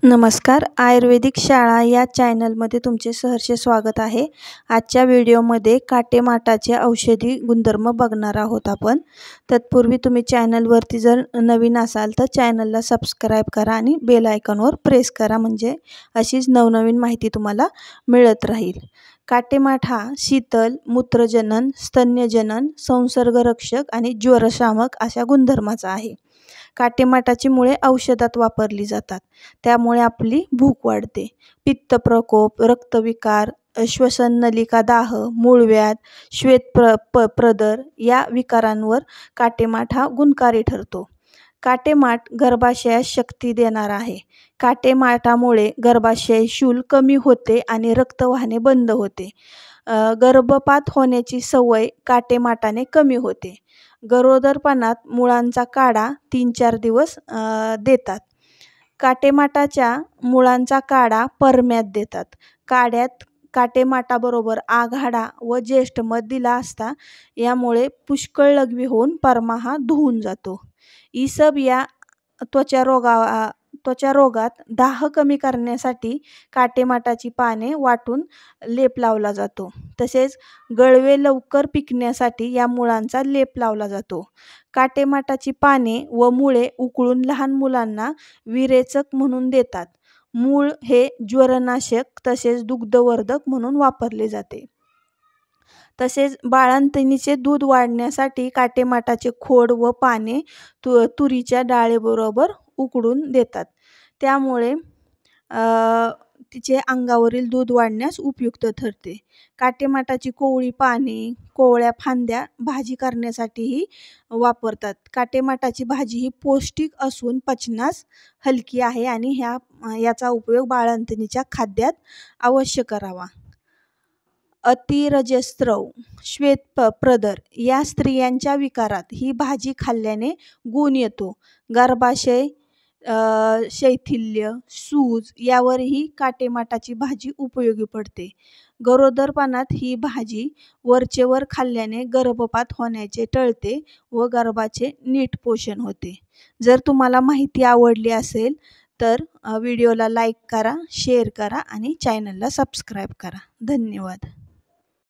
नमस्कार, आयुर्वेदिक शाळा या चॅनलमध्ये तुमचे सहर्ष स्वागत आहे। आजच्या व्हिडिओमध्ये काटेमाटाचे औषधी गुणधर्म बघणार आहोत आपण। तत्पूर्वी तुम्ही चॅनलवरती जर नवीन असाल तर चॅनलला सबस्क्राइब करा आणि बेल आयकॉनवर प्रेस करा, म्हणजे अशीच नवनवीन माहिती तुम्हाला मिळत राहील। काटेमाट हा शीतल, मूत्रजनन, स्तन्यजनन, संसर्गरक्षक आणि ज्वरशामक अशा गुणधर्माचा आहे। काटेमाटाची मुळे औषधात वापरली जातात, त्यामुळे आपली भूक वाढते। पित्त प्रकोप, रक्तविकार, श्वसन नलिका दाह, मूळव्याध, श्वेत प्रदर या विकारांवर काटेमाट हा गुणकारी ठरतो। काटेमाट गर्भाशयास शक्ती देणार आहे। काटेमाटामुळे गर्भाशय शूल कमी होते आणि रक्त वाहने बंद होते। गर्भपात होण्याची सवय काटेमाटाने कमी होते। गरोदरपणात मुळांचा काढा 3-4 दिवस देतात। काटेमाटाच्या मुळांचा काढा परम्यात देतात। काढ्यात काटेमाटाबरोबर आघाडा व ज्येष्ठ मध दिला असता, यामुळे पुष्कळ लघवी होऊन परमा हा धुवून जातो। इसब या त्वचा रोगात दाह कमी करण्यासाठी काटेमाटाची पाने वाटून लेप लावला जातो। तसेच गळवे लवकर पिकण्यासाठी या मुळांचा लेप लावला जातो। काटेमाटाची पाने व मुळे उकळून लहान मुलांना विरेचक म्हणून देतात। मूळ हे ज्वरनाशक तसेच दुग्धवर्धक म्हणून वापरले जाते। तसेच बाळंतिणीचे दूध वाढण्यासाठी काटेमाटाचे खोड व पाने तुरीच्या डाळीबरोबर उकडून देतात, त्यामुळे तिचे अंगावरील दूध वाढण्यास उपयुक्त ठरते। काटेमाटाची कोवळी पाने, कोवळ्या फांद्या भाजी करण्यासाठीही वापरतात। काटेमाटाची भाजी ही पौष्टिक असून पचनास हलकी आहे आणि याचा उपयोग बाळंतिणीच्या खाद्यात अवश्य करावा। अतिरजस्त्रव, श्वेत प्रदर या स्त्रियांच्या विकारात ही भाजी खाल्ल्याने गुण येतो। गर्भाशय शैथिल्य, सूज यावरही काटेमाटाची भाजी उपयोगी पडते। गरोदरपणात ही भाजी वरचेवर खाल्ल्याने गर्भपात होण्याचे टळते व गर्भाचे नीट पोषण होते। जर तुम्हाला माहिती आवडली असेल तर व्हिडिओला लाईक करा, शेअर करा आणि चॅनलला सबस्क्राइब करा। धन्यवाद।